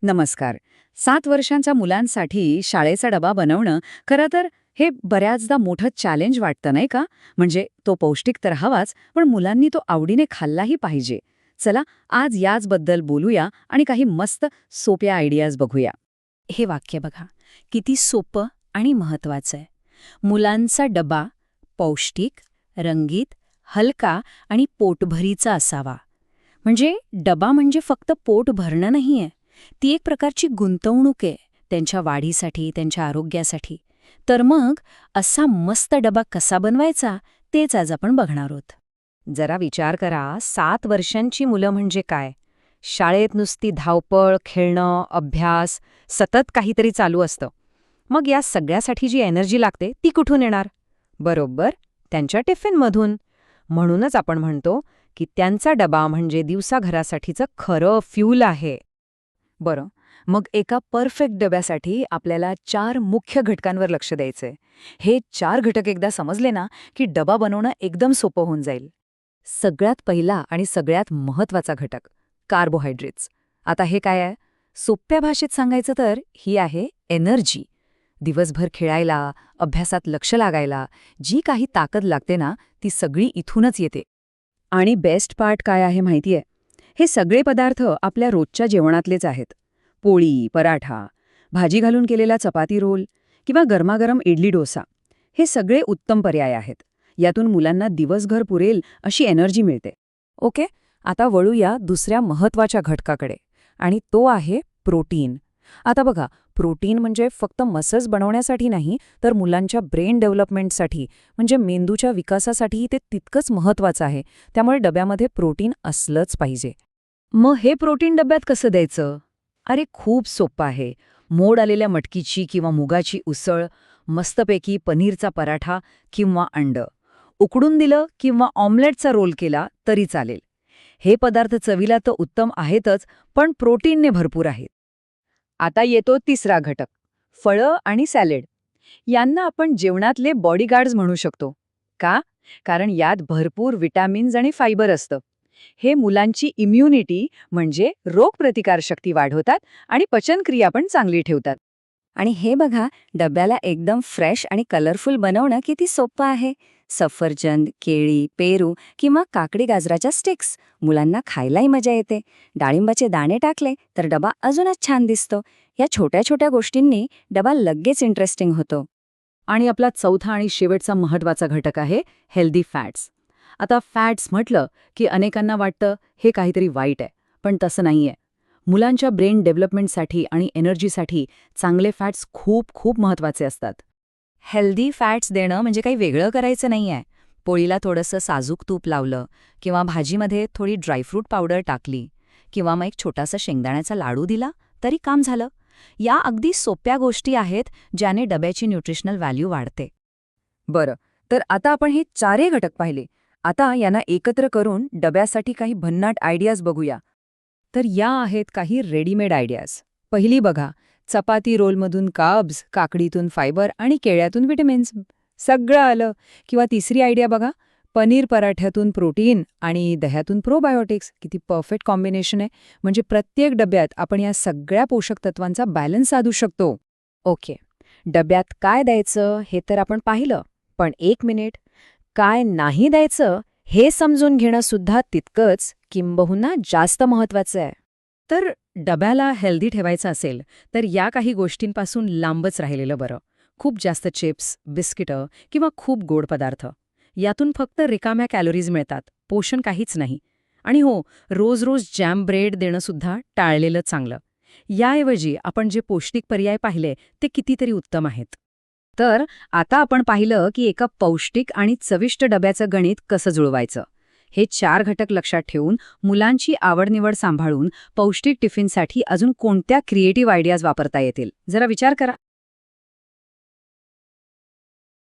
नमस्कार. 7 वर्षांच्या मुलांसाठी शाळेचा डबा बनवणं खरं तर हे बऱ्याचदा मोठं चॅलेंज वाटतं नाही का? म्हणजे तो पौष्टिक तर हवाच, पण मुलांनी तो आवडीने खाल्लाही पाहिजे. चला आज याचबद्दल बोलूया आणि काही मस्त सोप्या आयडियाज बघूया. हे वाक्य बघा, किती सोपं आणि महत्वाचं आहे. मुलांचा डबा पौष्टिक, रंगीत, हलका आणि पोटभरीचा असावा. म्हणजे डबा म्हणजे फक्त पोट भरणं नाहीये, ती एक प्रकारची गुंतवणूक आहे त्यांच्या वाढीसाठी, त्यांच्या आरोग्यासाठी. तर मग असा मस्त डबा कसा बनवायचा तेच आज आपण बघणार आहोत. जरा विचार करा, 7 वर्षांची मुलं म्हणजे काय? शाळेत नुसती धावपळ, खेळणं, अभ्यास, सतत काहीतरी चालू असतं. मग या सगळ्यासाठी जी एनर्जी लागते ती कुठून येणार? बरोबर, त्यांच्या टिफिनमधून. म्हणूनच आपण म्हणतो की त्यांचा डबा म्हणजे दिवसाघरासाठीचं खरं फ्यूल आहे. बरं, मग एका परफेक्ट डब्यासाठी आपल्याला 4 मुख्य घटकांवर लक्ष द्यायचंय. हे 4 घटक एकदा समजले ना, की डबा बनवणं एकदम सोपं होऊन जाईल. सगळ्यात पहिला आणि सगळ्यात महत्वाचा घटक कार्बोहायड्रेट्स. आता हे काय आहे? सोप्या भाषेत सांगायचं तर ही आहे एनर्जी. दिवसभर खेळायला, अभ्यासात लक्ष लागायला जी काही ताकद लागते ना, ती सगळी इथूनच येते. आणि बेस्ट पार्ट काय आहे माहितीये? हे सगळे पदार्थ आपल्या रोजच्या जेवणातलेच आहेत. पोळी, पराठा, भाजी घालून केलेला चपाती रोल किंवा गरमागरम इडली डोसा हे सगळे उत्तम पर्याय आहेत. यातून मुलांना दिवसभर पुरेल अशी एनर्जी मिळते. ओके, आता वळूया दुसऱ्या महत्वाच्या घटकाकडे, आणि तो आहे प्रोटीन. आता बघा, प्रोटीन म्हणजे फक्त मसल्स बनवण्यासाठी नाही, तर मुलांच्या ब्रेन डेव्हलपमेंटसाठी म्हणजे मेंदूच्या विकासासाठीही ते तितकंच महत्वाचं आहे. त्यामुळे डब्यामध्ये प्रोटीन असलंच पाहिजे. मग हे प्रोटीन डब्यात कसं द्यायचं? अरे खूप सोपं आहे. मोड आलेल्या मटकीची किंवा मुगाची उसळ, मस्तपैकी पनीरचा पराठा किंवा अंड. उकडून दिलं किंवा ऑमलेटचा रोल केला तरी चालेल. हे पदार्थ चवीला तर उत्तम आहेतच, पण प्रोटीनने भरपूर आहेत. आता येतो तिसरा घटक, फळं आणि सॅलेड. यांना आपण जेवणातले बॉडीगार्ड्स म्हणू शकतो. का? कारण यात भरपूर विटॅमिन्स आणि फायबर असतं. हे मुलांची इम्युनिटी म्हणजे रोगप्रतिकारशक्ती वाढवतात आणि पचनक्रिया पण चांगली ठेवतात. आणि हे बघा, डब्याला एकदम फ्रेश आणि कलरफुल बनवणं किती सोपं आहे. सफरचंद, केळी, पेरू किंवा काकडी गाजराच्या स्टिक्स मुलांना खायलाही मजा येते. डाळिंबाचे दाणे टाकले तर डबा अजूनच छान दिसतो. या छोट्या छोट्या गोष्टींनी डबा लगेच इंटरेस्टिंग होतो. आणि आपला चौथा आणि शेवटचा महत्वाचा घटक आहे हेल्दी फॅट्स. आता फॅट्स म्हटलं की अनेकांना वाटतं हे काहीतरी वाईट आहे, पण तसं नाहीये. मुलांच्या ब्रेन डेव्हलपमेंटसाठी आणि एनर्जीसाठी चांगले फॅट्स खूप खूप महत्वाचे असतात. हेल्दी फॅट्स देणं म्हणजे काही वेगळं करायचं नाहीये. पोळीला थोडंसं साजूक तूप लावलं किंवा भाजीमध्ये थोडी ड्रायफ्रूट पावडर टाकली किंवा मग एक छोटासा शेंगदाण्याचा लाडू दिला तरी काम झालं. या अगदी सोप्या गोष्टी आहेत ज्याने डब्याची न्यूट्रिशनल व्हॅल्यू वाढते. बरं, तर आता आपण हे 4 घटक पाहिले. आता यांना एकत्र करून डब्यासाठी काही भन्नाट आयडियाज बघूया. तर या आहेत काही रेडीमेड आयडियाज. पहिली बघा, चपाती रोलमधून कार्ब्स, काकडीतून फायबर आणि केळ्यातून विटॅमिन्स. सगळं आलं. किंवा तिसरी आयडिया बघा, पनीर पराठ्यातून प्रोटीन आणि दह्यातून प्रोबायोटिक्स. किती परफेक्ट कॉम्बिनेशन आहे. म्हणजे प्रत्येक डब्यात आपण या सगळ्या पोषक तत्वांचा बॅलन्स साधू शकतो. ओके, डब्यात काय द्यायचं हे तर आपण पाहिलं, पण 1 मिनिट, काय नाही द्यायचं हे समजून घेणं सुद्धा तितकंच किंबहुना जास्त महत्वाचं आहे. तर डब्याला हेल्दी ठेवायचं असेल तर या काही गोष्टींपासून लांबच राहिलेलं बरं. खूप जास्त चिप्स, बिस्किटं किंवा खूप गोड पदार्थ. यातून फक्त रिकाम्या कॅलरीज मिळतात, पोषण काहीच नाही. आणि हो, रोज रोज जॅम ब्रेड देणं सुद्धा टाळलेलं चांगलं. याऐवजी आपण जे पौष्टिक पर्याय पाहिले ते कितीतरी उत्तम आहेत. तर आता आपण पाहिलं की एका पौष्टिक आणि चविष्ट डब्याचं गणित कसं जुळवायचं. हे 4 घटक लक्षात ठेवून मुलांची आवडनिवड सांभाळून पौष्टिक टिफिनसाठी अजून कोणत्या क्रिएटिव्ह आयडियाज वापरता येतील जरा विचार करा.